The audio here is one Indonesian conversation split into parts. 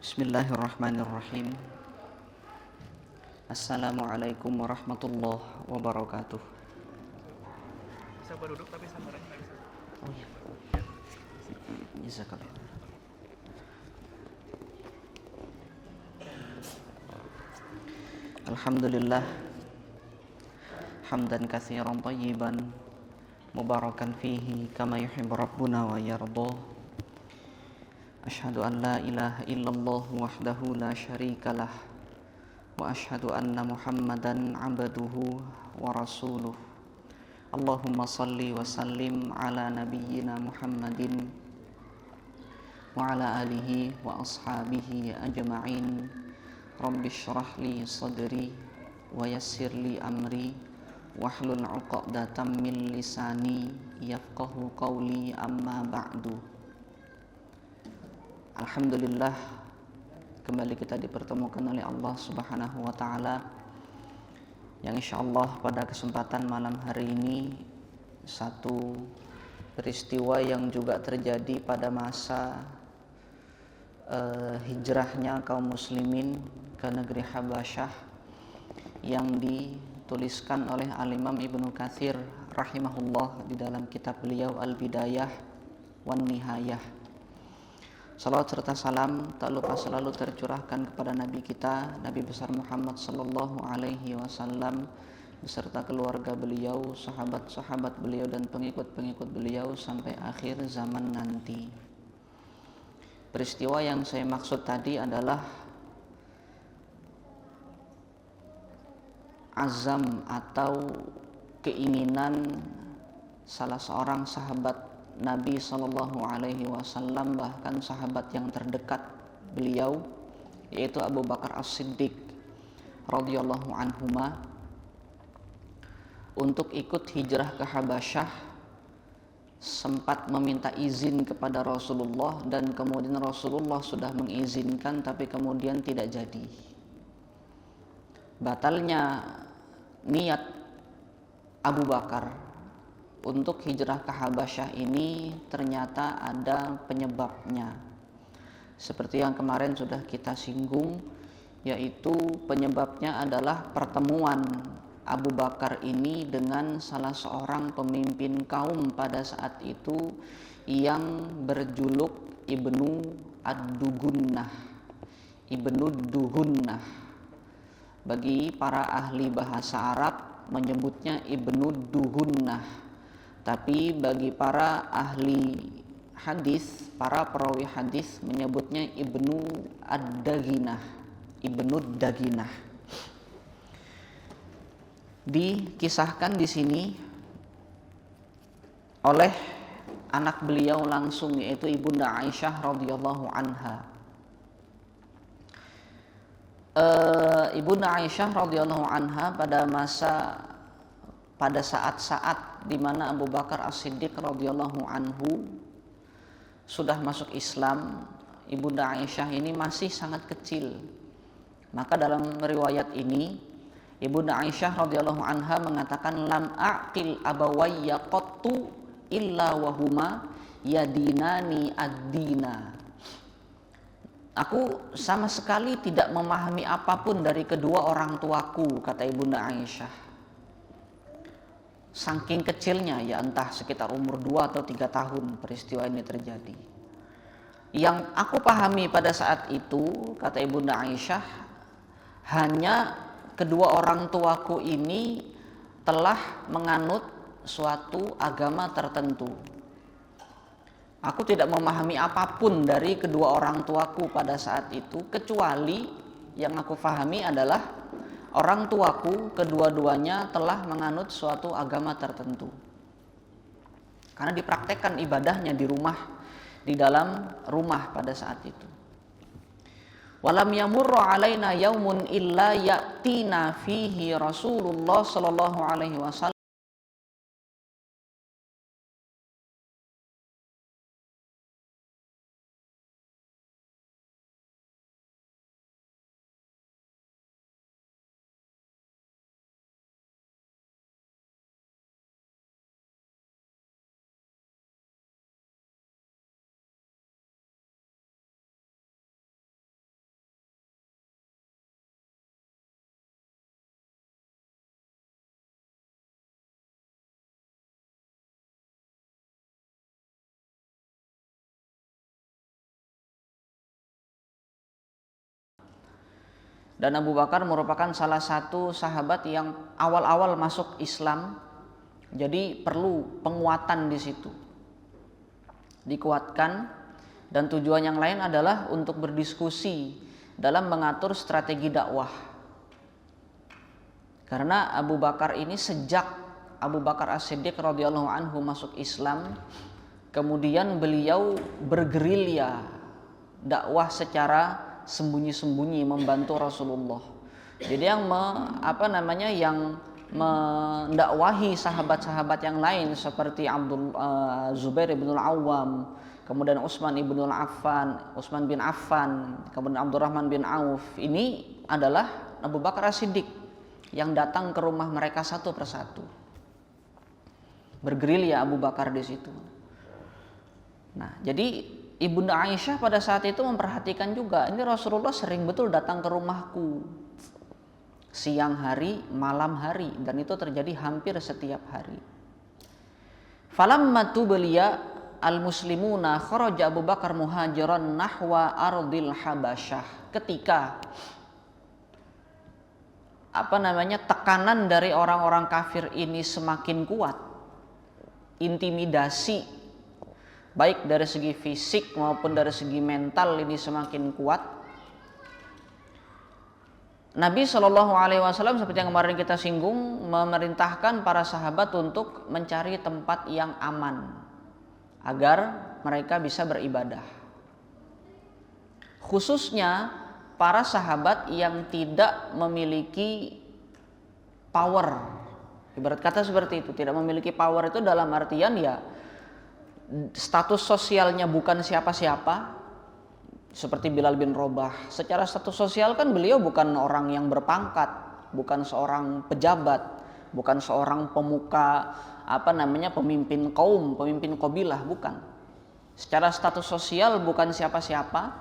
Bismillahirrahmanirrahim. Assalamualaikum warahmatullahi wabarakatuh. Bisa berduduk tapi sandarannya nggak bisa. Oh iya, jazakallah. Alhamdulillah, hamdan katsiran thayyiban mubarakan fihi kama yuhibbu rabbuna wa yarda. Asyhadu an la ilaha illallah wahdahu la syarikalah wa asyhadu anna Muhammadan abduhu wa rasuluh. Allahumma salli wa sallim ala nabiyyina Muhammadin wa ala alihi wa ashabihi ajma'in. Rabbi shrah li sadri wa yassir li amri wahlul 'uqdatam min lisani yafqahu qawli, amma ba'du. Alhamdulillah, kembali kita dipertemukan oleh Allah Subhanahu wa taala yang insyaallah pada kesempatan malam hari ini satu peristiwa yang juga terjadi pada masa hijrahnya kaum muslimin ke negeri Habasyah yang dituliskan oleh Al-Imam Ibnu Katsir rahimahullah di dalam kitab beliau Al-Bidayah wan Nihayah. Salawat serta salam tak lupa selalu tercurahkan kepada Nabi kita, Nabi besar Muhammad sallallahu alaihi wasallam, beserta keluarga beliau, sahabat-sahabat beliau dan pengikut-pengikut beliau sampai akhir zaman nanti. Peristiwa yang saya maksud tadi adalah azam atau keinginan salah seorang sahabat Nabi Shallallahu Alaihi Wasallam, bahkan sahabat yang terdekat beliau, yaitu Abu Bakar As-Siddiq radhiyallahu anhuma, untuk ikut hijrah ke Habasyah. Sempat meminta izin kepada Rasulullah dan kemudian Rasulullah sudah mengizinkan, tapi kemudian tidak jadi. Batalnya niat Abu Bakar untuk hijrah ke Habasyah ini ternyata ada penyebabnya. Seperti yang kemarin sudah kita singgung, yaitu penyebabnya adalah pertemuan Abu Bakar ini dengan salah seorang pemimpin kaum pada saat itu yang berjuluk Ibnu Ad-Dugunnah. Ibnu Dugunnah. Bagi para ahli bahasa Arab menyebutnya Ibnu Dugunnah. Tapi bagi para ahli hadis, para perawi hadis menyebutnya Ibnu Ad-Daginah. Ibnu Daginah. Dikisahkan di sini oleh anak beliau langsung, yaitu Ibunda Aisyah radhiyallahu anha. Ibunda Aisyah radhiyallahu anha pada saat-saat di mana Abu Bakar As-Siddiq radhiyallahu anhu sudah masuk Islam, Ibunda Aisyah ini masih sangat kecil. Maka dalam riwayat ini Ibunda Aisyah radhiyallahu anha mengatakan, lam aqil abawayya qattu illa wahuma yadinani ad-dina. Aku sama sekali tidak memahami apapun dari kedua orang tuaku, kata Ibunda Aisyah. Saking kecilnya, ya entah sekitar umur 2 atau 3 tahun peristiwa ini terjadi. Yang aku pahami pada saat itu, kata Ibunda Aisyah, hanya kedua orang tuaku ini telah menganut suatu agama tertentu. Aku tidak memahami apapun dari kedua orang tuaku pada saat itu, kecuali yang aku pahami adalah orang tuaku kedua-duanya telah menganut suatu agama tertentu. Karena dipraktekkan ibadahnya di rumah, di dalam rumah pada saat itu. Walam yamurru alaina yaumun illa ya'tina fihi Rasulullah sallallahu alaihi wasallam Dan Abu Bakar merupakan salah satu sahabat yang awal-awal masuk Islam. Jadi perlu penguatan di situ. Dikuatkan, dan tujuan yang lain adalah untuk berdiskusi dalam mengatur strategi dakwah. Karena Abu Bakar ini sejak Abu Bakar As-Siddiq radhiyallahu anhu masuk Islam, kemudian beliau bergerilya dakwah secara sembunyi-sembunyi membantu Rasulullah. Jadi yang mendakwahi sahabat-sahabat yang lain seperti Zubair bin Al-Awwam, kemudian Utsman bin Affan, kemudian Abdurrahman bin Auf, ini adalah Abu Bakar As-Siddiq yang datang ke rumah mereka satu persatu. Bergerilya Abu Bakar di situ. Nah, jadi Ibunda Aisyah pada saat itu memperhatikan juga, ini Rasulullah sering betul datang ke rumahku siang hari, malam hari, dan itu terjadi hampir setiap hari. Falamma tubliya al-muslimuna kharaja Abu Bakar muhajiran nahwa ardil Habasyah. Ketika tekanan dari orang-orang kafir ini semakin kuat, intimidasi baik dari segi fisik maupun dari segi mental ini semakin kuat, Nabi SAW seperti yang kemarin kita singgung memerintahkan para sahabat untuk mencari tempat yang aman agar mereka bisa beribadah. Khususnya para sahabat yang tidak memiliki power. Ibarat kata seperti itu, tidak memiliki power itu dalam artian ya status sosialnya bukan siapa-siapa, seperti Bilal bin Rabah. Secara status sosial kan beliau bukan orang yang berpangkat, bukan seorang pejabat, bukan seorang pemuka pemimpin kaum, pemimpin kabilah, bukan. Secara status sosial bukan siapa-siapa.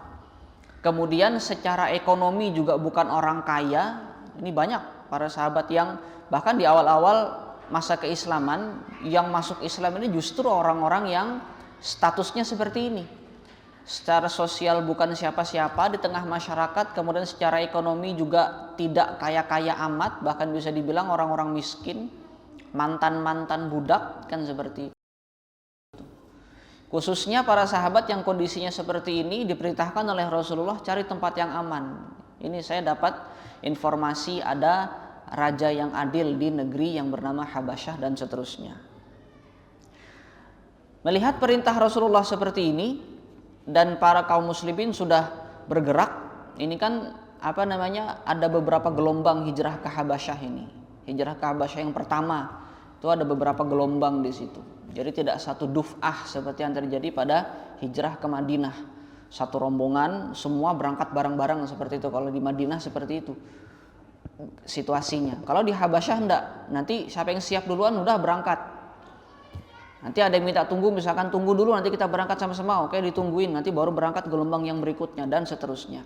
Kemudian secara ekonomi juga bukan orang kaya. Ini banyak para sahabat yang bahkan di awal-awal masa keislaman yang masuk Islam ini justru orang-orang yang statusnya seperti ini. Secara sosial bukan siapa-siapa di tengah masyarakat, kemudian secara ekonomi juga tidak kaya-kaya amat, bahkan bisa dibilang orang-orang miskin, mantan-mantan budak, kan seperti itu. Khususnya para sahabat yang kondisinya seperti ini diperintahkan oleh Rasulullah cari tempat yang aman. Ini saya dapat informasi ada raja yang adil di negeri yang bernama Habasyah dan seterusnya. Melihat perintah Rasulullah seperti ini dan para kaum muslimin sudah bergerak, ini kan ada beberapa gelombang hijrah ke Habasyah ini. Hijrah ke Habasyah yang pertama itu ada beberapa gelombang di situ. Jadi tidak satu duf'ah seperti yang terjadi pada hijrah ke Madinah. Satu rombongan semua berangkat bareng-bareng seperti itu. Kalau di Madinah seperti itu situasinya. Kalau di Habasyah enggak, nanti siapa yang siap duluan udah berangkat. Nanti ada yang minta tunggu, misalkan tunggu dulu nanti kita berangkat sama-sama, oke ditungguin, nanti baru berangkat gelombang yang berikutnya dan seterusnya.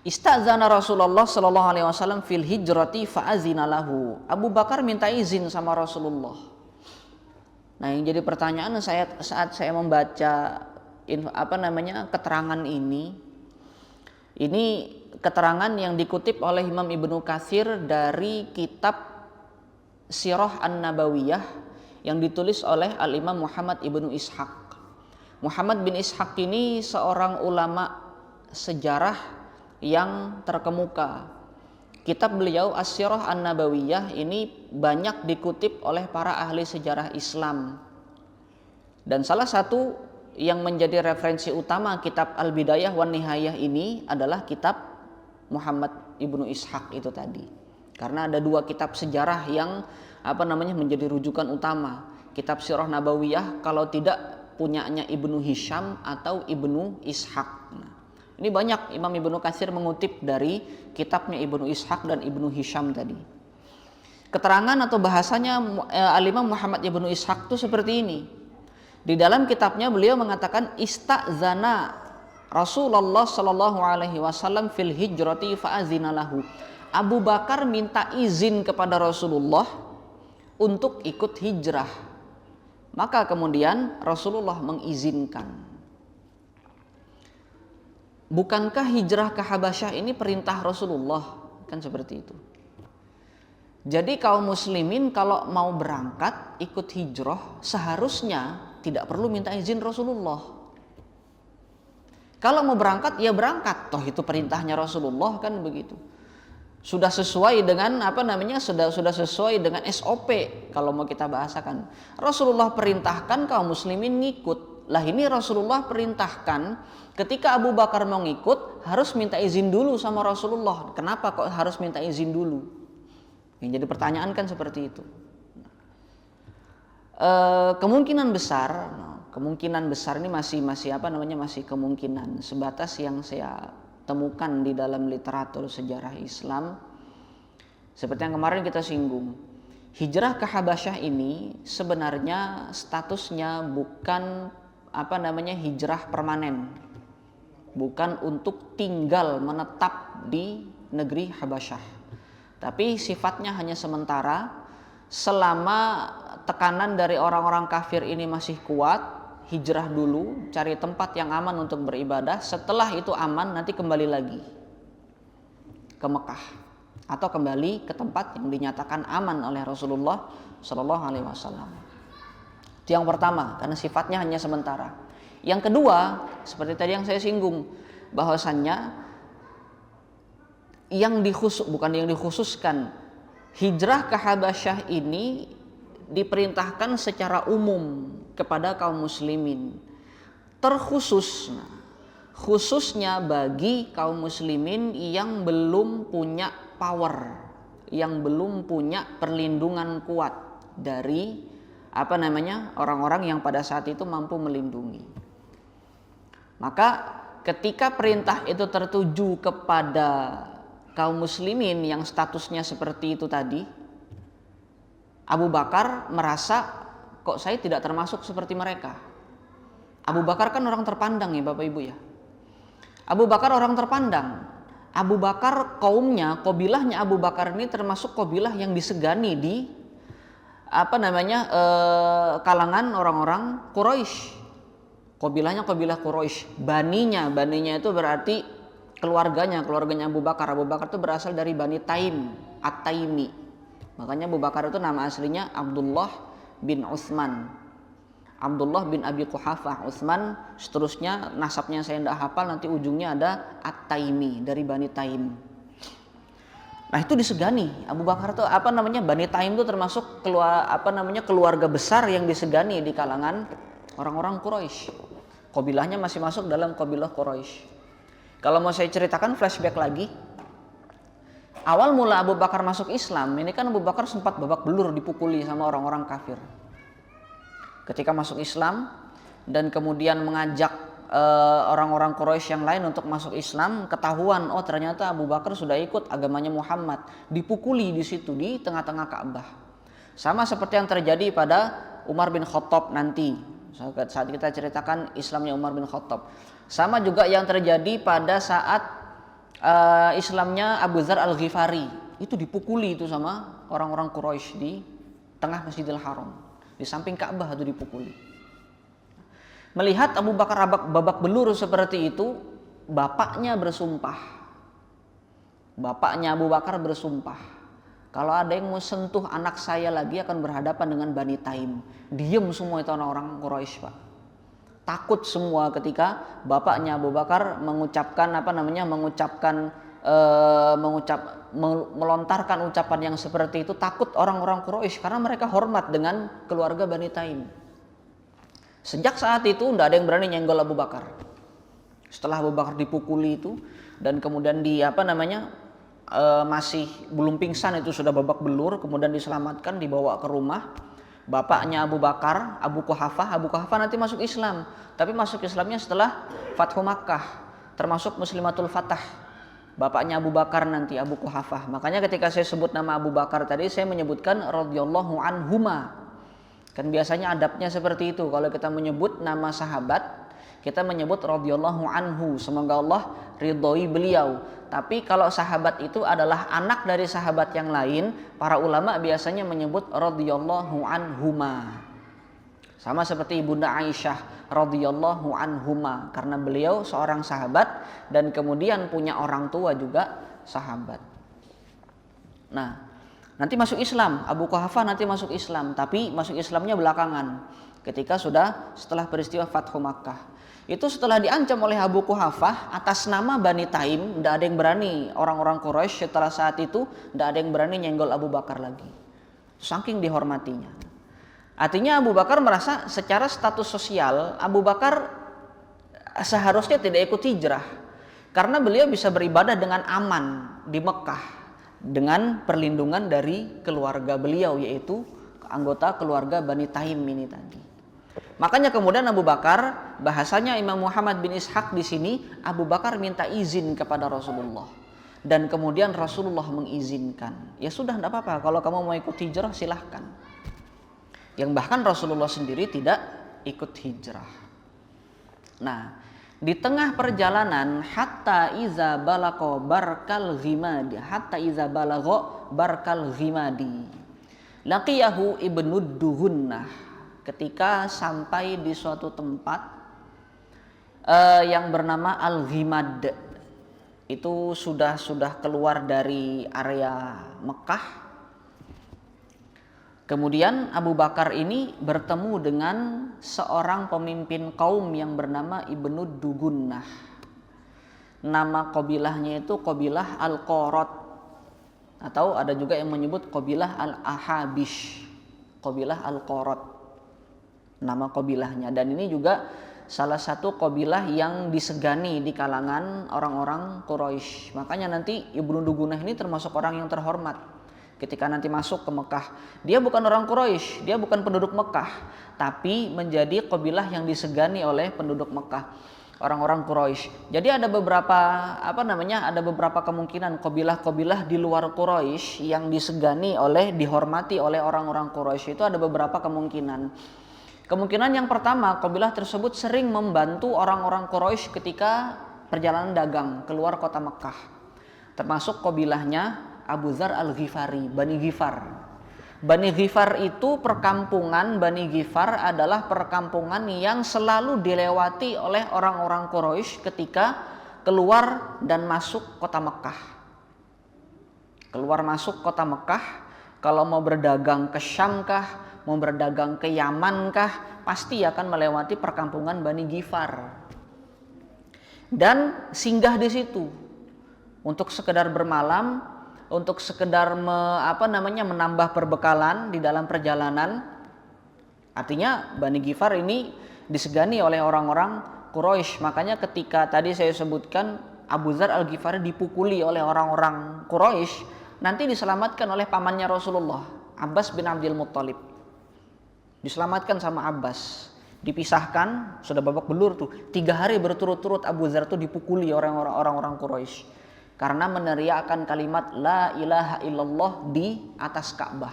Istazana Rasulullah sallallahu alaihi wasallam fil hijrati fa'azina lahu. Abu Bakar minta izin sama Rasulullah. Nah, yang jadi pertanyaan saat saya membaca keterangan ini keterangan yang dikutip oleh Imam Ibnu Katsir dari kitab Sirah An-Nabawiyah yang ditulis oleh Al-Imam Muhammad Ibnu Ishaq. Muhammad bin Ishaq ini seorang ulama sejarah yang terkemuka. Kitab beliau As-Sirah An-Nabawiyah ini banyak dikutip oleh para ahli sejarah Islam. Dan salah satu yang menjadi referensi utama kitab Al-Bidayah wan Nihayah ini adalah kitab Muhammad Ibnu Ishaq itu tadi. Karena ada dua kitab sejarah yang menjadi rujukan utama. Kitab Sirah Nabawiyah kalau tidak punyanya Ibnu Hisham atau Ibnu Ishaq. Nah, ini banyak Imam Ibnu Katsir mengutip dari kitabnya Ibnu Ishaq dan Ibnu Hisham tadi. Keterangan atau bahasanya Al-Imam Muhammad Ibnu Ishaq itu seperti ini. Di dalam kitabnya beliau mengatakan istazana Rasulullah sallallahu alaihi wasallam fil hijrati fa'azina lahu. Abu Bakar minta izin kepada Rasulullah untuk ikut hijrah. Maka kemudian Rasulullah mengizinkan. bukankah hijrah ke Habasyah ini perintah Rasulullah? Kan seperti itu. Jadi kaum muslimin kalau mau berangkat ikut hijrah seharusnya tidak perlu minta izin Rasulullah. Kalau mau berangkat ya berangkat, toh itu perintahnya Rasulullah, kan begitu. Sudah sesuai dengan sudah sesuai dengan SOP kalau mau kita bahasakan. Rasulullah perintahkan kaum muslimin ngikut. Lah ini Rasulullah perintahkan ketika Abu Bakar mau ngikut harus minta izin dulu sama Rasulullah. Kenapa kok harus minta izin dulu? Yang jadi pertanyaan kan seperti itu. Kemungkinan besar ini masih kemungkinan, sebatas yang saya temukan di dalam literatur sejarah Islam. Seperti yang kemarin kita singgung, hijrah ke Habasyah ini sebenarnya statusnya bukan hijrah permanen, bukan untuk tinggal menetap di negeri Habasyah. Tapi sifatnya hanya sementara selama tekanan dari orang-orang kafir ini masih kuat. Hijrah dulu, cari tempat yang aman untuk beribadah. Setelah itu aman, nanti kembali lagi ke Mekah atau kembali ke tempat yang dinyatakan aman oleh Rasulullah Shallallahu Alaihi Wasallam. Itu yang pertama, karena sifatnya hanya sementara. Yang kedua, seperti tadi yang saya singgung, bahwasannya bukan yang dikhususkan, hijrah ke Habasyah ini diperintahkan secara umum kepada kaum muslimin, khususnya bagi kaum muslimin yang belum punya power, yang belum punya perlindungan kuat dari orang-orang yang pada saat itu mampu melindungi. Maka ketika perintah itu tertuju kepada kaum muslimin yang statusnya seperti itu tadi, Abu Bakar merasa, kok saya tidak termasuk seperti mereka. Abu Bakar kan orang terpandang ya Bapak Ibu ya. Abu Bakar orang terpandang. Abu Bakar kabilahnya Abu Bakar ini termasuk kabilah yang disegani di kalangan orang-orang Quraisy. Kabilahnya kabilah Quraisy. Baninya itu berarti keluarganya Abu Bakar. Abu Bakar itu berasal dari Bani Taim, At-Taimi. Makanya Abu Bakar itu nama aslinya Abdullah bin Utsman, Abdullah bin Abi Quhafah, Utsman, seterusnya nasabnya saya tidak hafal, nanti ujungnya ada At-Taimi dari Bani Taim. Nah itu disegani Abu Bakar itu Bani Taim itu termasuk keluarga besar yang disegani di kalangan orang-orang Quraisy. Kabilahnya masih masuk dalam kabilah Quraisy. Kalau mau saya ceritakan flashback lagi, awal mula Abu Bakar masuk Islam, ini kan Abu Bakar sempat babak belur dipukuli sama orang-orang kafir. Ketika masuk Islam dan kemudian mengajak orang-orang Quraisy yang lain untuk masuk Islam, ketahuan ternyata Abu Bakar sudah ikut agamanya Muhammad, dipukuli di situ di tengah-tengah Ka'bah. Sama seperti yang terjadi pada Umar bin Khattab nanti saat kita ceritakan Islamnya Umar bin Khattab. Sama juga yang terjadi pada saat Islamnya Abu Dzar Al-Ghifari, itu dipukuli itu sama orang-orang Quraisy di tengah Masjidil Haram, di samping Ka'bah itu dipukuli. Melihat Abu Bakar babak belur seperti itu, bapaknya Abu Bakar bersumpah, kalau ada yang mau sentuh anak saya lagi akan berhadapan dengan Bani Taim. Diam semua itu orang-orang Quraisy, Pak. Takut semua ketika bapaknya Abu Bakar melontarkan ucapan yang seperti itu. Takut orang-orang Quraisy karena mereka hormat dengan keluarga Bani Taim. Sejak saat itu tidak ada yang berani nyenggol Abu Bakar. Setelah Abu Bakar dipukuli itu dan kemudian masih belum pingsan, itu sudah babak belur, kemudian diselamatkan, dibawa ke rumah. Bapaknya Abu Bakar, Abu Quhafah nanti masuk Islam, tapi masuk Islamnya setelah Fathu Makkah, termasuk Muslimatul Fatah. Bapaknya Abu Bakar nanti Abu Quhafah. Makanya ketika saya sebut nama Abu Bakar tadi, saya menyebutkan radhiyallahu anhuma. Kan biasanya adabnya seperti itu, kalau kita menyebut nama sahabat, kita menyebut radhiyallahu anhu, semoga Allah ridhoi beliau. Tapi kalau sahabat itu adalah anak dari sahabat yang lain, para ulama biasanya menyebut radhiyallahu anhuma. Sama seperti Ibunda Aisyah radhiyallahu anhuma, karena beliau seorang sahabat dan kemudian punya orang tua juga sahabat. Nah, nanti masuk Islam, Abu Quhafah nanti masuk Islam, tapi masuk Islamnya belakangan. Ketika setelah peristiwa Fathu Makkah. Itu setelah diancam oleh Abu Quhafah atas nama Bani Taim, tidak ada yang berani, orang-orang Quraisy setelah saat itu tidak ada yang berani nyenggol Abu Bakar lagi. Saking dihormatinya. Artinya Abu Bakar merasa secara status sosial Abu Bakar seharusnya tidak ikut hijrah karena beliau bisa beribadah dengan aman di Mekah dengan perlindungan dari keluarga beliau, yaitu anggota keluarga Bani Taim ini tadi. Makanya kemudian Abu Bakar, bahasanya Imam Muhammad bin Ishaq di sini, Abu Bakar minta izin kepada Rasulullah dan kemudian Rasulullah mengizinkan. Ya sudah, tidak apa-apa, kalau kamu mau ikut hijrah silahkan. Yang bahkan Rasulullah sendiri tidak ikut hijrah. Nah, di tengah perjalanan hatta iza balagha barkal ghimadi, laqiyahu ibnu duhunnah, ketika sampai di suatu tempat yang bernama Al-Ghimad. Itu sudah keluar dari area Mekah. Kemudian Abu Bakar ini bertemu dengan seorang pemimpin kaum yang bernama Ibnu Dugunnah. Nama kabilahnya itu kabilah Al-Qorot, atau ada juga yang menyebut kabilah Al-Ahabish, kabilah Al-Qorot, nama kabilahnya. Dan ini juga salah satu kabilah yang disegani di kalangan orang-orang Quraisy. Makanya nanti Ibnu Dugunnah ini termasuk orang yang terhormat. Ketika nanti masuk ke Mekah, dia bukan orang Quraisy, dia bukan penduduk Mekah, tapi menjadi kabilah yang disegani oleh penduduk Mekah, orang-orang Quraisy. Jadi ada beberapa kemungkinan kabilah-kabilah di luar Quraisy yang disegani dihormati oleh orang-orang Quraisy, itu ada beberapa kemungkinan. Kemungkinan yang pertama, kabilah tersebut sering membantu orang-orang Quraisy ketika perjalanan dagang keluar kota Mekah. Termasuk kabilahnya Abu Dzar Al-Ghifari, Bani Ghifar. Bani Ghifar itu perkampungan, Bani Ghifar adalah perkampungan yang selalu dilewati oleh orang-orang Quraisy ketika keluar dan masuk kota Mekah. Keluar masuk kota Mekah, kalau mau berdagang ke Syam kah, mau berdagang ke Yaman kah, pasti akan melewati perkampungan Bani Ghifar. Dan singgah di situ untuk sekedar bermalam, untuk sekedar menambah perbekalan di dalam perjalanan. Artinya Bani Ghifar ini disegani oleh orang-orang Quraisy. Makanya ketika tadi saya sebutkan Abu Dzar Al-Ghifari dipukuli oleh orang-orang Quraisy, nanti diselamatkan oleh pamannya Rasulullah, Abbas bin Abdul Muttalib. Diselamatkan sama Abbas, dipisahkan, sudah babak belur tuh. 3 hari berturut-turut Abu Dzar tuh dipukuli orang-orang Quraisy karena meneriakkan kalimat la ilaha illallah di atas Ka'bah.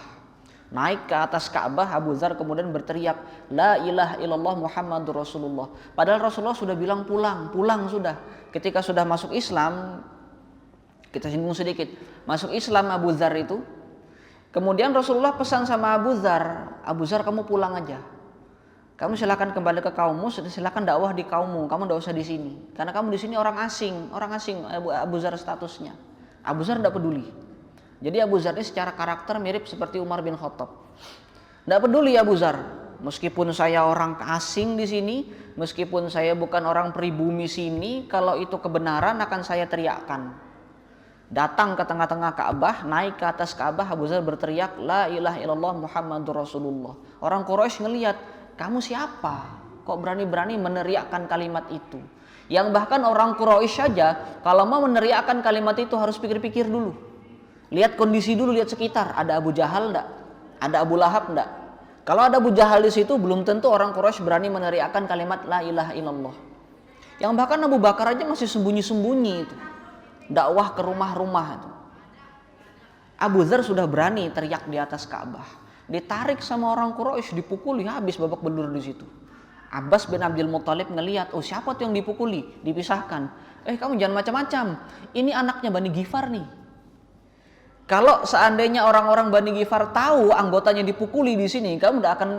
Naik ke atas Ka'bah, Abu Dzar kemudian berteriak la ilaha illallah Muhammadur Rasulullah. Padahal Rasulullah sudah bilang pulang sudah. Ketika sudah masuk Islam, kita singgung sedikit, masuk Islam Abu Dzar itu, kemudian Rasulullah pesan sama Abu Dzar kamu pulang aja. Kamu silakan kembali ke kaummu, silakan dakwah di kaummu, kamu tidak usah di sini. Karena kamu di sini orang asing Abu Dzar statusnya. Abu Dzar tidak peduli. Jadi Abu Dzar ini secara karakter mirip seperti Umar bin Khattab. Tidak peduli Abu Dzar, meskipun saya orang asing di sini, meskipun saya bukan orang pribumi sini, kalau itu kebenaran akan saya teriakkan. Datang ke tengah-tengah Ka'bah, naik ke atas Ka'bah, Abu Dzar berteriak la ilaha illallah Muhammadur Rasulullah. Orang Quraisy ngelihat, kamu siapa? Kok berani-berani meneriakkan kalimat itu? Yang bahkan orang Quraisy saja kalau mau meneriakkan kalimat itu harus pikir-pikir dulu. Lihat kondisi dulu, lihat sekitar. Ada Abu Jahal enggak? Ada Abu Lahab enggak? Kalau ada Abu Jahal di situ, belum tentu orang Quraisy berani meneriakkan kalimat la ilaha illallah. Yang bahkan Abu Bakar aja masih sembunyi-sembunyi itu. Dakwah ke rumah-rumah itu. Abu Dzar sudah berani teriak di atas Ka'bah. Ditarik sama orang Quraisy, dipukuli, habis babak belur di situ. Abbas bin Abdul Muttalib ngelihat, oh siapa tuh yang dipukuli? Dipisahkan. Kamu jangan macam-macam. Ini anaknya Bani Ghifar nih. Kalau seandainya orang-orang Bani Ghifar tahu anggotanya dipukuli di sini, kamu tidak akan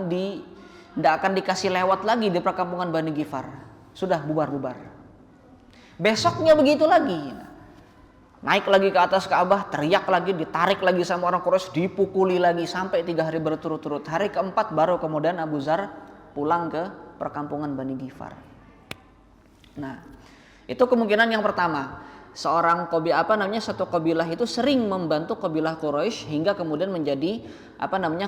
Tidak akan dikasih lewat lagi di perkampungan Bani Ghifar. Sudah bubar-bubar. Besoknya begitu lagi. Naik lagi ke atas Ka'bah, teriak lagi, ditarik lagi sama orang Quraisy, dipukuli lagi sampai 3 hari berturut-turut. Hari keempat baru kemudian Abu Dzar pulang ke perkampungan Bani Ghifar. Nah, itu kemungkinan yang pertama. Satu kabilah itu sering membantu kabilah Quraisy hingga kemudian menjadi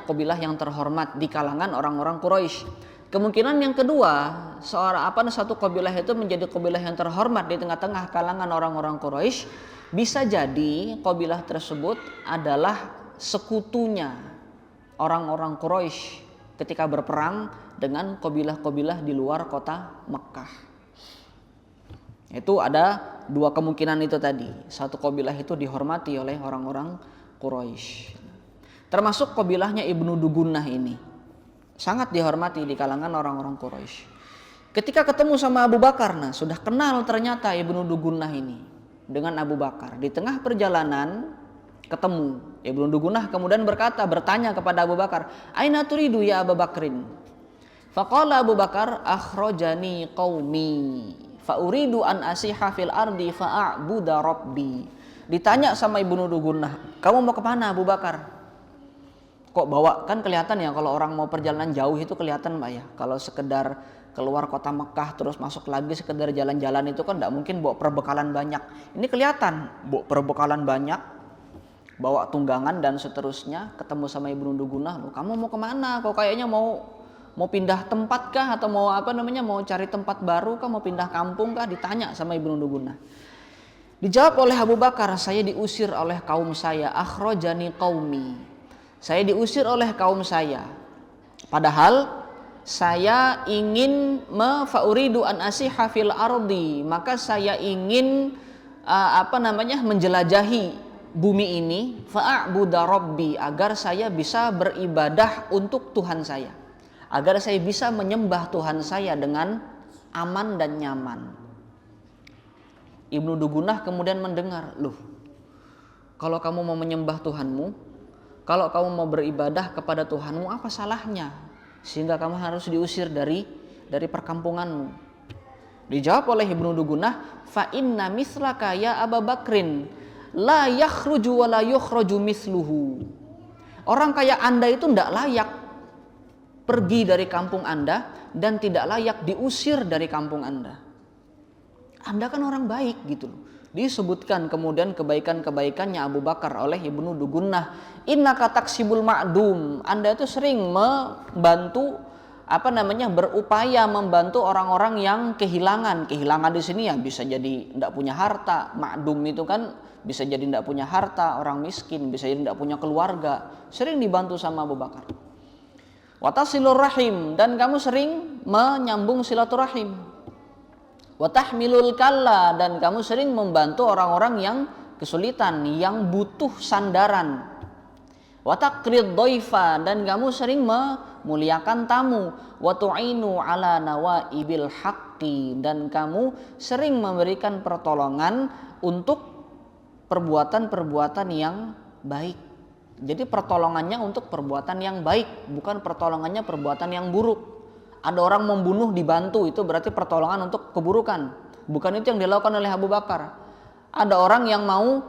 kabilah yang terhormat di kalangan orang-orang Quraisy. Kemungkinan yang kedua, satu kabilah itu menjadi kabilah yang terhormat di tengah-tengah kalangan orang-orang Quraisy, bisa jadi kabilah tersebut adalah sekutunya orang-orang Quraisy ketika berperang dengan kabilah-kabilah di luar kota Mekkah. Itu ada 2 kemungkinan itu tadi. Satu kabilah itu dihormati oleh orang-orang Quraisy. Termasuk kabilahnya Ibnu Dugunnah ini. Sangat dihormati di kalangan orang-orang Quraisy. Ketika ketemu sama Abu Bakar, sudah kenal ternyata Ibnu Dugunnah ini dengan Abu Bakar. Di tengah perjalanan ketemu. Ibnu Dugunnah kemudian bertanya kepada Abu Bakar, "Aina turidu ya Abu Bakrin?" Faqala Abu Bakar, "Akhrajani qaumi fa uridu an asiha fil ardi fa a'buda rabbi." Ditanya sama Ibnu Dugunnah, "Kamu mau kemana Abu Bakar?" Kok bawa, kan kelihatan ya kalau orang mau perjalanan jauh itu kelihatan Pak ya. Kalau sekedar keluar kota Mekah terus masuk lagi sekedar jalan-jalan itu kan tidak mungkin bawa perbekalan banyak. Ini kelihatan bawa perbekalan banyak, bawa tunggangan dan seterusnya. Ketemu sama Ibnu Dugunnah, "Loh, kamu mau kemana? Kok kayaknya mau pindah tempat kah atau mau mau cari tempat baru kah, mau pindah kampung kah?" Ditanya sama Ibnu Dugunnah. Dijawab oleh Abu Bakar, "Saya diusir oleh kaum saya, akhrajani qaumi." Saya diusir oleh kaum saya. Padahal saya ingin fauridu an asiha fil ardi, maka saya ingin menjelajahi bumi ini, fa'buda rabbi, agar saya bisa beribadah untuk Tuhan saya. Agar saya bisa menyembah Tuhan saya dengan aman dan nyaman. Ibnu Dugunnah kemudian mendengar, "Loh, kalau kamu mau menyembah Tuhanmu, kalau kamu mau beribadah kepada Tuhanmu, apa salahnya sehingga kamu harus diusir dari perkampunganmu?" Dijawab oleh Ibnu Dugunnah, "Fa inna mislaka ya Abu Bakrin la yakhruju wa la yukhraju misluhu." Orang kayak Anda itu tidak layak pergi dari kampung Anda dan tidak layak diusir dari kampung Anda. Anda kan orang baik gitu loh. Disebutkan kemudian kebaikan-kebaikannya Abu Bakar oleh Ibnu Dugunnah. Innaka taksibul ma'dum. Anda itu sering membantu berupaya membantu orang-orang yang kehilangan. Kehilangan di sini ya bisa jadi tidak punya harta. Ma'dum itu kan bisa jadi tidak punya harta, orang miskin, bisa jadi tidak punya keluarga. Sering dibantu sama Abu Bakar. Watasilur rahim, dan kamu sering menyambung silaturahim. Watahmilul kalla, dan kamu sering membantu orang-orang yang kesulitan, yang butuh sandaran. Watakrid doifa, dan kamu sering memuliakan tamu. Watu'inu ala nawaibil haqqi, dan kamu sering memberikan pertolongan untuk perbuatan-perbuatan yang baik. Jadi pertolongannya untuk perbuatan yang baik, bukan pertolongannya perbuatan yang buruk. Ada orang membunuh dibantu, itu berarti pertolongan untuk keburukan. Bukan itu yang dilakukan oleh Abu Bakar. Ada orang yang mau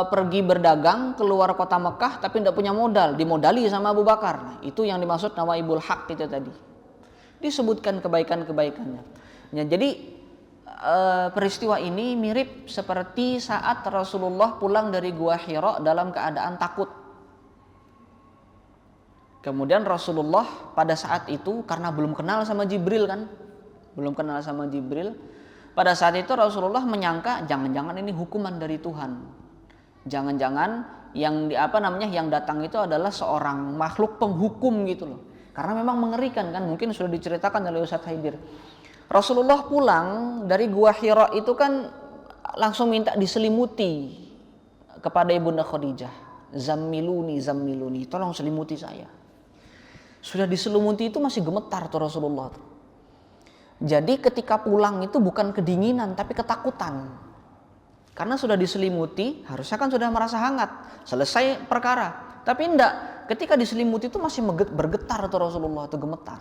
pergi berdagang keluar kota Mekah tapi tidak punya modal, dimodali sama Abu Bakar. Nah, itu yang dimaksud nawaibul haq itu tadi. Disebutkan kebaikan-kebaikannya. Ya, jadi peristiwa ini mirip seperti saat Rasulullah pulang dari Gua Hira dalam keadaan takut. Kemudian Rasulullah pada saat itu karena belum kenal sama Jibril kan, pada saat itu Rasulullah menyangka jangan-jangan ini hukuman dari Tuhan. Jangan-jangan yang yang datang itu adalah seorang makhluk penghukum gitu loh. Karena memang mengerikan kan, mungkin sudah diceritakan oleh Ustaz Haidir. Rasulullah pulang dari Gua Hira itu kan langsung minta diselimuti kepada Ibunda Khadijah. Zammiluni, tolong selimuti saya. Sudah diselimuti itu masih gemetar tuh Rasulullah. Jadi ketika pulang itu bukan kedinginan tapi ketakutan. Karena sudah diselimuti, harusnya kan sudah merasa hangat. Selesai perkara. Tapi enggak, ketika diselimuti itu masih bergetar tuh Rasulullah, itu gemetar,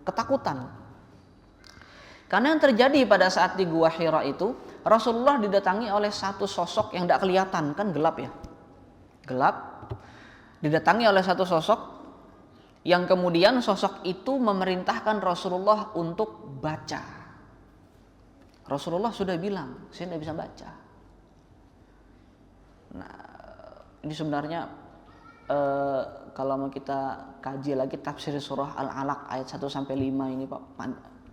ketakutan. Karena yang terjadi pada saat di Gua Hira itu, Rasulullah didatangi oleh satu sosok yang tidak kelihatan, kan gelap ya, gelap. Didatangi oleh satu sosok yang kemudian sosok itu memerintahkan Rasulullah untuk baca. Rasulullah sudah bilang, saya tidak bisa baca. Nah, ini sebenarnya kalau mau kita kaji lagi tafsir surah Al-Alaq ayat 1-5 ini Pak,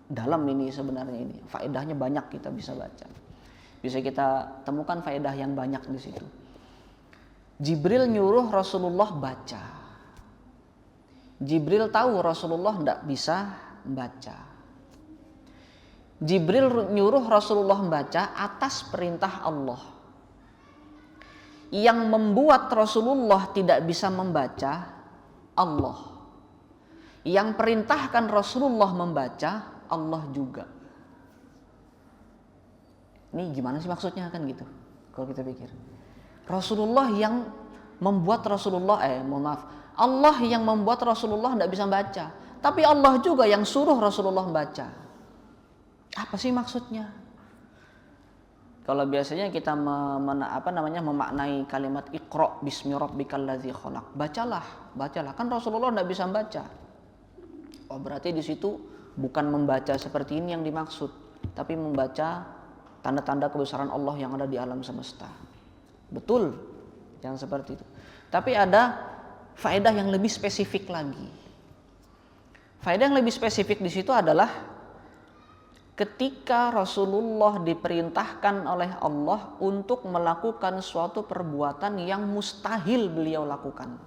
dalam ini sebenarnya ini. Faedahnya banyak, kita bisa baca. Bisa kita temukan faedah yang banyak di situ. Jibril nyuruh Rasulullah baca. Jibril tahu Rasulullah tidak bisa baca. Jibril nyuruh Rasulullah baca atas perintah Allah. Yang membuat Rasulullah tidak bisa membaca Allah. Yang perintahkan Rasulullah membaca Allah juga. Ini gimana sih maksudnya kan gitu? Kalau kita pikir, Rasulullah yang membuat Rasulullah Allah yang membuat Rasulullah tidak bisa baca, tapi Allah juga yang suruh Rasulullah baca. Apa sih maksudnya? Kalau biasanya kita memaknai kalimat Iqra bismi rabbikal ladzi khalaq, bacalah, kan Rasulullah tidak bisa baca. Oh, berarti di situ bukan membaca seperti ini yang dimaksud, tapi membaca tanda-tanda kebesaran Allah yang ada di alam semesta. Betul, yang seperti itu. Tapi ada faedah yang lebih spesifik lagi. Faedah yang lebih spesifik di situ adalah ketika Rasulullah diperintahkan oleh Allah untuk melakukan suatu perbuatan yang mustahil beliau lakukan.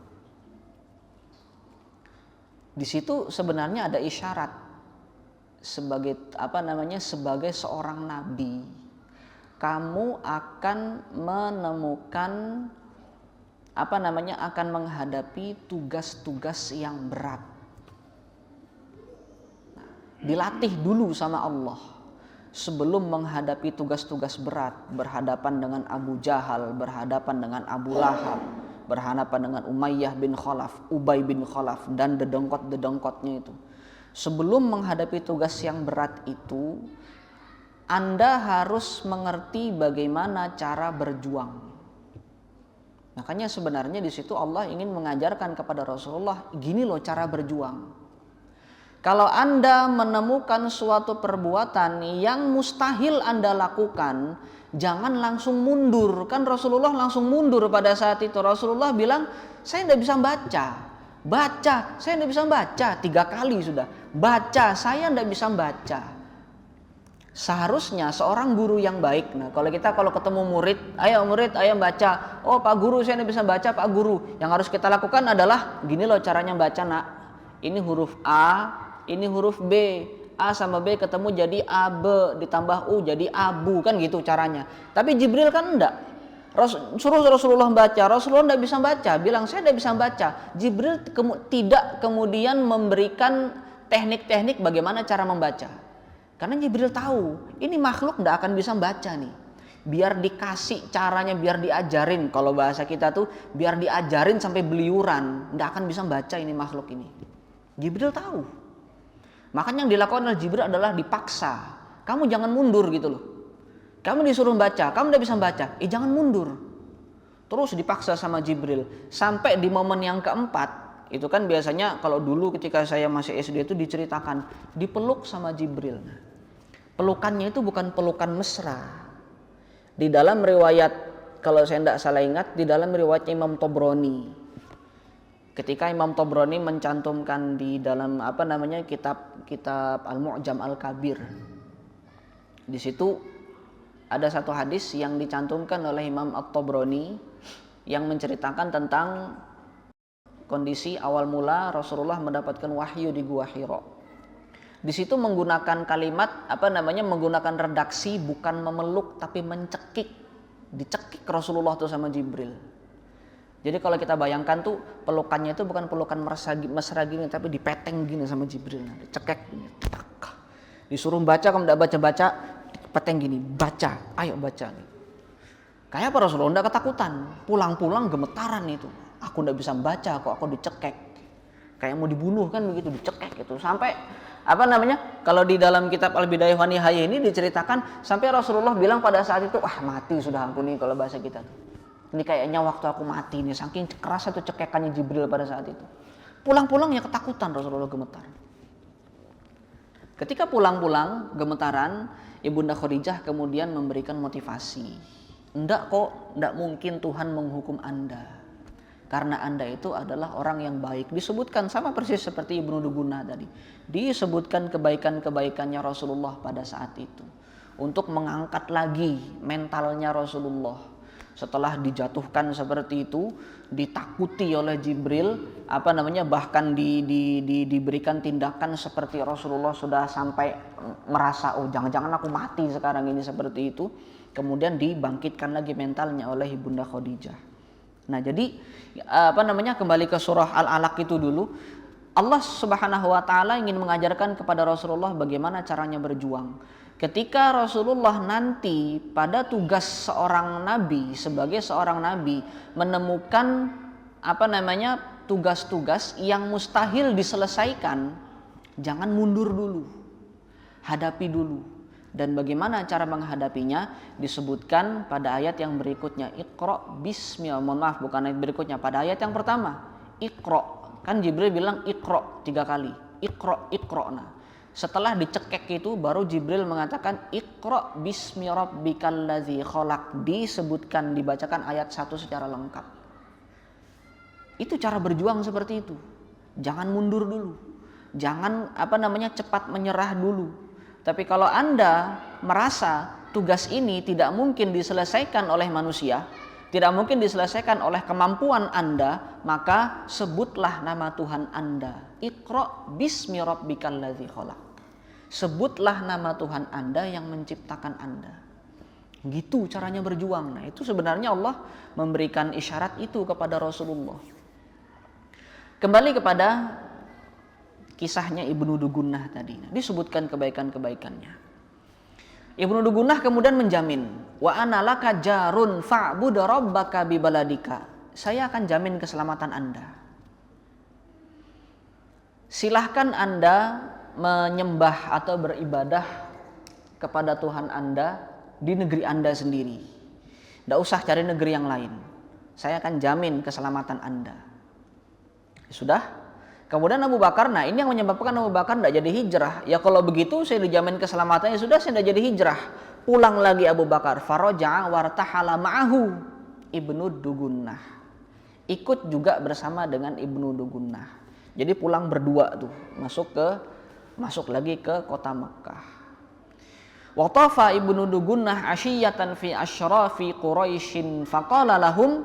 Di situ sebenarnya ada isyarat sebagai sebagai seorang nabi, kamu akan menemukan akan menghadapi tugas-tugas yang berat. Dilatih dulu sama Allah sebelum menghadapi tugas-tugas berat, berhadapan dengan Abu Jahal, berhadapan dengan Abu Lahab, berhadapan dengan Umayyah bin Khalaf, Ubay bin Khalaf, dan dedengkot-dedengkotnya itu. Sebelum menghadapi tugas yang berat itu, Anda harus mengerti bagaimana cara berjuang. Makanya sebenarnya di situ Allah ingin mengajarkan kepada Rasulullah, gini loh cara berjuang. Kalau Anda menemukan suatu perbuatan yang mustahil Anda lakukan, jangan langsung mundur. Kan Rasulullah langsung mundur pada saat itu. Rasulullah bilang, saya tidak bisa baca. Saya tidak bisa baca. 3 kali sudah. Baca, saya tidak bisa baca. Seharusnya seorang guru yang baik, kalau ketemu murid, ayo baca. Oh Pak Guru, saya tidak bisa baca Pak Guru. Yang harus kita lakukan adalah, gini loh caranya baca nak. Ini huruf A, ini huruf B, A sama B ketemu jadi AB, ditambah U jadi abu, kan gitu caranya. Tapi Jibril kan enggak. Suruh Rasulullah baca, Rasulullah enggak bisa baca, bilang saya enggak bisa baca. Jibril tidak kemudian memberikan teknik-teknik bagaimana cara membaca. Karena Jibril tahu, ini makhluk enggak akan bisa baca nih. Biar dikasih caranya, biar diajarin, kalau bahasa kita tuh biar diajarin sampai beliuran, enggak akan bisa baca ini makhluk ini. Jibril tahu. Makanya yang dilakukan oleh Jibril adalah dipaksa. Kamu jangan mundur gitu loh. Kamu disuruh baca, kamu tidak bisa baca. Jangan mundur. Terus dipaksa sama Jibril. Sampai di momen yang keempat, itu kan biasanya kalau dulu ketika saya masih SD itu diceritakan, dipeluk sama Jibril. Pelukannya itu bukan pelukan mesra. Di dalam riwayat, kalau saya tidak salah ingat, di dalam riwayat Imam Tobroni. Ketika Imam Tobroni mencantumkan di dalam kitab Al-Mu'jam Al-Kabir, di situ ada satu hadis yang dicantumkan oleh Imam At-Tobroni yang menceritakan tentang kondisi awal mula Rasulullah mendapatkan wahyu di Gua Hira. Di situ menggunakan kalimat menggunakan redaksi bukan memeluk tapi mencekik, dicekik Rasulullah itu sama Jibril. Jadi kalau kita bayangkan tuh pelukannya itu bukan pelukan mesra gini, tapi dipeteng gini sama Jibril, dicekek gini. Disuruh baca, kamu tidak baca-baca, peteng gini, baca, ayo baca. Kayak apa Rasulullah? Tidak ketakutan, pulang-pulang gemetaran itu. Aku nggak bisa baca kok, aku dicekek. Kayak mau dibunuh kan begitu, dicekek gitu. Sampai kalau di dalam kitab Al-Bidayah wa Nihayah ini diceritakan sampai Rasulullah bilang pada saat itu, mati sudah aku nih kalau bahasa kita tuh. Ini kayaknya waktu aku mati nih, saking keras itu cekekannya Jibril pada saat itu. Pulang-pulang ya ketakutan, Rasulullah gemetar. Ketika pulang-pulang gemetaran, Ibunda Khadijah kemudian memberikan motivasi. Enggak kok, enggak mungkin Tuhan menghukum Anda. Karena Anda itu adalah orang yang baik. Disebutkan sama persis seperti Ibnu Dugunah tadi. Disebutkan kebaikan-kebaikannya Rasulullah pada saat itu. Untuk mengangkat lagi mentalnya Rasulullah. Setelah dijatuhkan seperti itu, ditakuti oleh Jibril, bahkan diberikan tindakan seperti Rasulullah sudah sampai merasa, jangan-jangan aku mati sekarang ini seperti itu. Kemudian dibangkitkan lagi mentalnya oleh Ibunda Khadijah. Nah, jadi kembali ke surah Al-Alaq itu dulu. Allah Subhanahu wa taala ingin mengajarkan kepada Rasulullah bagaimana caranya berjuang. Ketika Rasulullah nanti pada tugas seorang nabi, sebagai seorang nabi menemukan tugas-tugas yang mustahil diselesaikan, jangan mundur dulu. Hadapi dulu. Dan bagaimana cara menghadapinya disebutkan pada ayat yang berikutnya. Iqra bismillah. Mohon maaf, bukan ayat berikutnya. Pada ayat yang pertama, Iqra. Kan Jibril bilang Iqra 3 kali. Iqra. Nah, setelah dicekek itu baru Jibril mengatakan Iqra bismi rabbikal ladzi khalaq. Disebutkan, dibacakan ayat 1 secara lengkap. Itu cara berjuang seperti itu. Jangan mundur dulu. Jangan cepat menyerah dulu. Tapi kalau Anda merasa tugas ini tidak mungkin diselesaikan oleh manusia, tidak mungkin diselesaikan oleh kemampuan Anda, maka sebutlah nama Tuhan Anda. Iqra bismi rabbikal ladzi khalaq. Sebutlah nama Tuhan Anda yang menciptakan Anda. Gitu caranya berjuang. Nah, itu sebenarnya Allah memberikan isyarat itu kepada Rasulullah. Kembali kepada kisahnya Ibnu Dugunah tadi. Disebutkan kebaikan-kebaikannya. Ibnu Dugunah kemudian menjamin, wa ana laka jarun fa'bud rabbaka bi baladika. Saya akan jamin keselamatan Anda. Silahkan Anda menyembah atau beribadah kepada Tuhan Anda di negeri Anda sendiri. Tidak usah cari negeri yang lain. Saya akan jamin keselamatan Anda. Sudah? Kemudian Abu Bakar, nah ini yang menyebabkan Abu Bakar tidak jadi hijrah. Ya kalau begitu saya dijamin keselamatannya, sudah saya tidak jadi hijrah. Pulang lagi Abu Bakar. Faraja'a wartahala ma'ahu Ibnu Dugunah. Ikut juga bersama dengan Ibnu Dugunah. Jadi pulang berdua tuh, masuk lagi ke kota Makkah. Watafa Ibnu Dugunah asyiyatan fi asyrafi Quraisyin faqala lahum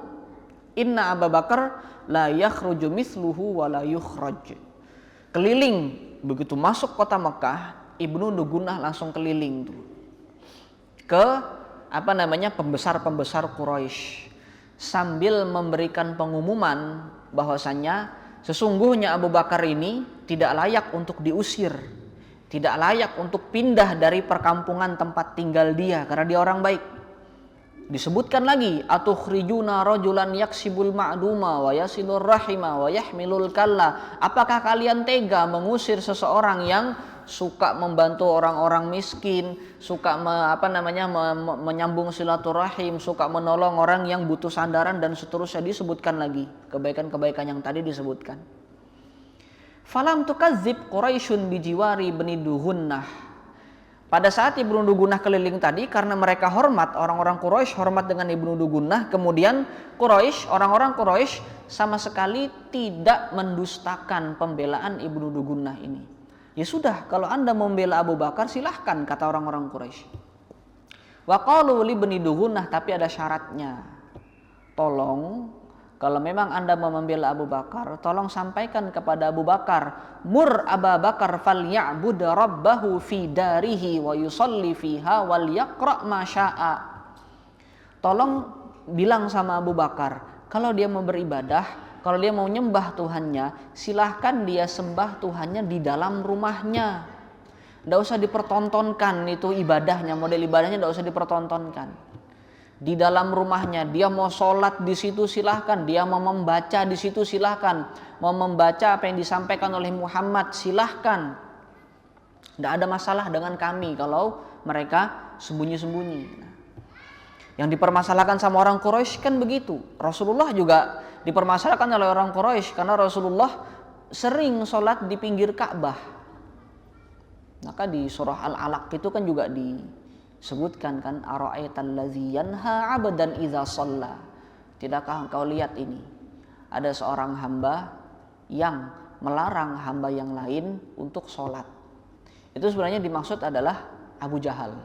inna Abu Bakar la yakhruju mithluhu wa la yukhraj. Keliling, begitu masuk kota Mekah, Ibnu Dugunah langsung keliling tuh ke pembesar-pembesar Quraisy sambil memberikan pengumuman bahwasannya sesungguhnya Abu Bakar ini tidak layak untuk diusir, tidak layak untuk pindah dari perkampungan tempat tinggal dia karena dia orang baik. Disebutkan lagi, atukhrijuna rajulan yaksibul ma'duma wa yasilur rahima wa yahmilul kalla. Apakah kalian tega mengusir seseorang yang suka membantu orang-orang miskin, suka menyambung silaturahim, suka menolong orang yang butuh sandaran dan seterusnya. Disebutkan lagi kebaikan-kebaikan yang tadi disebutkan. Falam tukadzib Quraisyun bijiwari bani Dugunnah. Pada saat Ibnu Dugunah keliling tadi, karena mereka hormat, orang-orang Quraisy hormat dengan Ibnu Dugunah, kemudian orang-orang Quraisy sama sekali tidak mendustakan pembelaan Ibnu Dugunah ini. Ya sudah, kalau Anda membela Abu Bakar silahkan, kata orang-orang Quraisy. Wa qalu li bani Dugunah, tapi ada syaratnya. Tolong, kalau memang Anda mau membela Abu Bakar, tolong sampaikan kepada Abu Bakar, mur Abu Bakar falya'bud rabbahu fi darihi wa yusalli fiha wal yaqra ma syaa. Tolong bilang sama Abu Bakar, kalau dia mau beribadah, kalau dia mau nyembah Tuhannya, silahkan dia sembah Tuhannya di dalam rumahnya. Tidak usah dipertontonkan itu ibadahnya, model ibadahnya tidak usah dipertontonkan. Di dalam rumahnya dia mau sholat di situ silahkan, dia mau membaca di situ silahkan, mau membaca apa yang disampaikan oleh Muhammad silahkan. Tidak ada masalah dengan kami kalau mereka sembunyi-sembunyi. Yang dipermasalahkan sama orang Quraisy kan begitu. Rasulullah juga dipermasalahkan oleh orang Quraisy karena Rasulullah sering sholat di pinggir Ka'bah. Maka di surah Al-Alaq itu kan juga disebutkan kan, ara'aital ladzi yanha 'abdan idza shalla. Tidakkah engkau lihat ini? Ada seorang hamba yang melarang hamba yang lain untuk sholat. Itu sebenarnya dimaksud adalah Abu Jahal.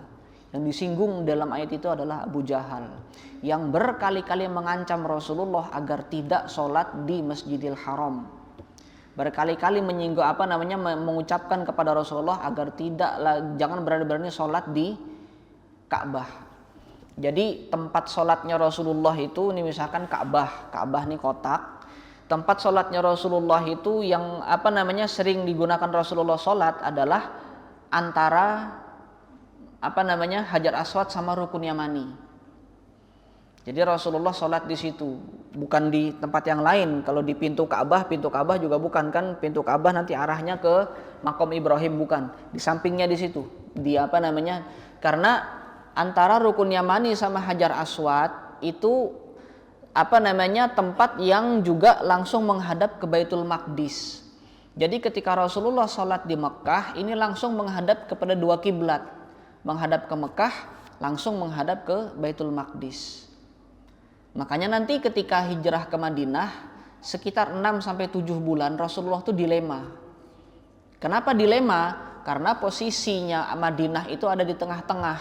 Yang disinggung dalam ayat itu adalah Abu Jahal yang berkali-kali mengancam Rasulullah agar tidak sholat di Masjidil Haram. Berkali-kali menyinggung mengucapkan kepada Rasulullah agar jangan berani-berani sholat di Ka'bah. Jadi tempat sholatnya Rasulullah itu, ini misalkan Ka'bah ini kotak. Tempat sholatnya Rasulullah itu yang sering digunakan Rasulullah sholat adalah antara Hajar Aswad sama Rukun Yamani. Jadi Rasulullah sholat di situ, bukan di tempat yang lain. Kalau di pintu Ka'bah juga bukan kan, pintu Ka'bah nanti arahnya ke Maqam Ibrahim, bukan. Di sampingnya di situ. Karena antara Rukun Yamani sama Hajar Aswad itu tempat yang juga langsung menghadap ke Baitul Maqdis. Jadi ketika Rasulullah sholat di Mekah, ini langsung menghadap kepada dua kiblat. Menghadap ke Mekah, langsung menghadap ke Baitul Maqdis. Makanya nanti ketika hijrah ke Madinah, sekitar 6-7 bulan Rasulullah itu dilema. Kenapa dilema? Karena posisinya Madinah itu ada di tengah-tengah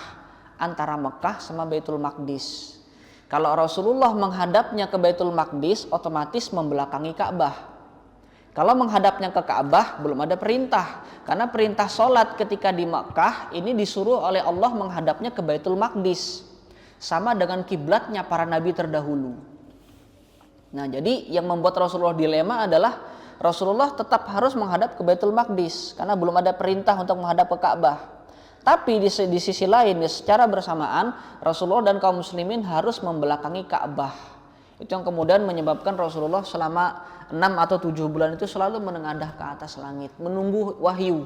antara Mekah sama Baitul Maqdis. Kalau Rasulullah menghadapnya ke Baitul Maqdis, otomatis membelakangi Ka'bah. Kalau menghadapnya ke Ka'bah belum ada perintah, karena perintah sholat ketika di Makkah ini disuruh oleh Allah menghadapnya ke Baitul Maqdis, sama dengan kiblatnya para nabi terdahulu. Nah, jadi yang membuat Rasulullah dilema adalah Rasulullah tetap harus menghadap ke Baitul Maqdis karena belum ada perintah untuk menghadap ke Ka'bah. Tapi di sisi lain, secara bersamaan Rasulullah dan kaum muslimin harus membelakangi Ka'bah. Itu yang kemudian menyebabkan Rasulullah selama 6 atau 7 bulan itu selalu menengadah ke atas langit, menunggu wahyu.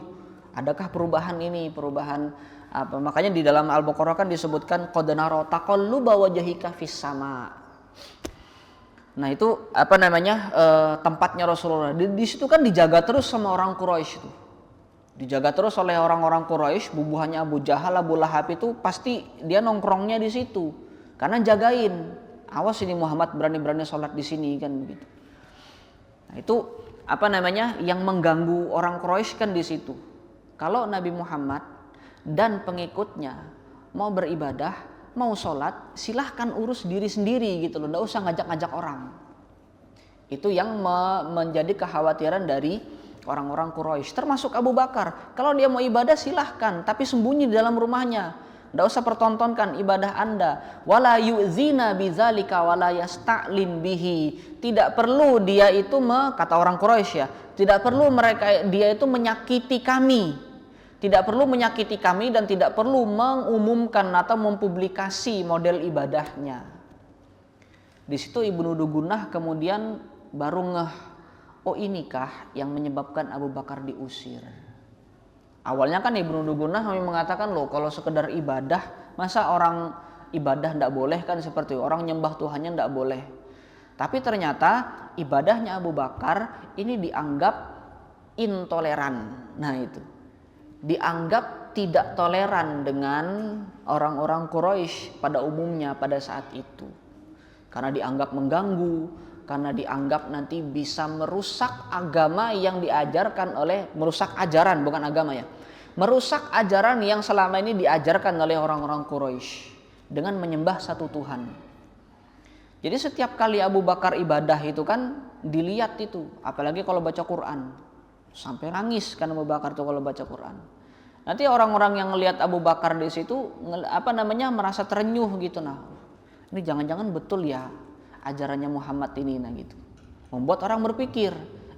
Adakah perubahan ini, perubahan apa? Makanya di dalam Al-Baqarah kan disebutkan qad nara taqalluba wajhika fis sama. Nah, itu tempatnya Rasulullah. Di situ kan dijaga terus sama orang Quraisy itu. Dijaga terus oleh orang-orang Quraisy, bubuhannya Abu Jahal, Abu Lahab itu pasti dia nongkrongnya di situ. Karena jagain. Awas ini Muhammad berani-berani sholat di sini kan begitu. Nah, itu yang mengganggu orang Quraisy kan di situ. Kalau Nabi Muhammad dan pengikutnya mau beribadah, mau sholat, silahkan urus diri sendiri gitu loh, nggak usah ngajak-ngajak orang. Itu yang menjadi kekhawatiran dari orang-orang Quraisy, termasuk Abu Bakar. Kalau dia mau ibadah silahkan, tapi sembunyi di dalam rumahnya. Tidak usah pertontonkan ibadah Anda. Wala yu'zina bidzalika wala yasta'lin bihi. Tidak perlu dia itu kata orang Quraisy ya, tidak perlu dia itu menyakiti kami. Tidak perlu menyakiti kami dan tidak perlu mengumumkan atau mempublikasi model ibadahnya. Di situ Ibnu Dugunah kemudian baru oh inikah yang menyebabkan Abu Bakar diusir. Awalnya kan Ibnu Dugunah mengatakan loh, kalau sekedar ibadah masa orang ibadah tidak boleh kan, seperti orang nyembah Tuhannya tidak boleh. Tapi ternyata ibadahnya Abu Bakar ini dianggap intoleran. Nah itu dianggap tidak toleran dengan orang-orang Quraisy pada umumnya pada saat itu, karena dianggap mengganggu, karena dianggap nanti bisa merusak agama yang diajarkan merusak ajaran, bukan agama ya, merusak ajaran yang selama ini diajarkan oleh orang-orang Quraisy dengan menyembah satu Tuhan. Jadi setiap kali Abu Bakar ibadah itu kan dilihat itu, apalagi kalau baca Quran, sampai nangis kan Abu Bakar tuh kalau baca Quran. Nanti orang-orang yang melihat Abu Bakar di situ merasa terenyuh gitu, nah ini jangan-jangan betul ya ajarannya Muhammad ini, nah gitu. Membuat orang berpikir,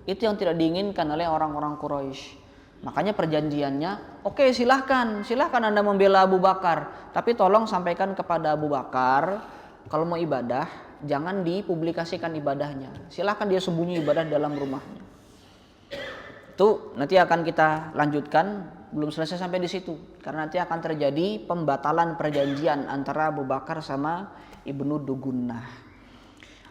itu yang tidak diinginkan oleh orang-orang Quraisy. Makanya perjanjiannya, oke, silahkan Anda membela Abu Bakar, tapi tolong sampaikan kepada Abu Bakar kalau mau ibadah jangan dipublikasikan ibadahnya. Silahkan dia sembunyi ibadah dalam rumahnya. Itu nanti akan kita lanjutkan, belum selesai sampai di situ, karena nanti akan terjadi pembatalan perjanjian antara Abu Bakar sama Ibnu Dugunnah.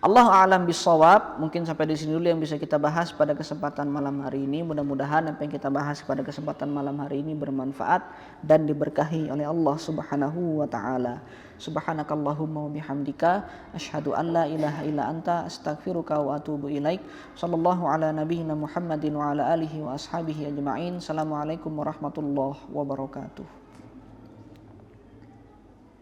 Allahu a'lam bissawab. Mungkin sampai di sini dulu yang bisa kita bahas pada kesempatan malam hari ini. Mudah-mudahan apa yang kita bahas pada kesempatan malam hari ini bermanfaat dan diberkahi oleh Allah Subhanahu wa taala. Subhanakallahumma wa bihamdika asyhadu an la ilaha illa anta astaghfiruka wa atubu ilaik. Shallallahu ala nabiyyina Muhammadin wa ala alihi wa ashabihi ajma'in. Assalamualaikum warahmatullahi wabarakatuh.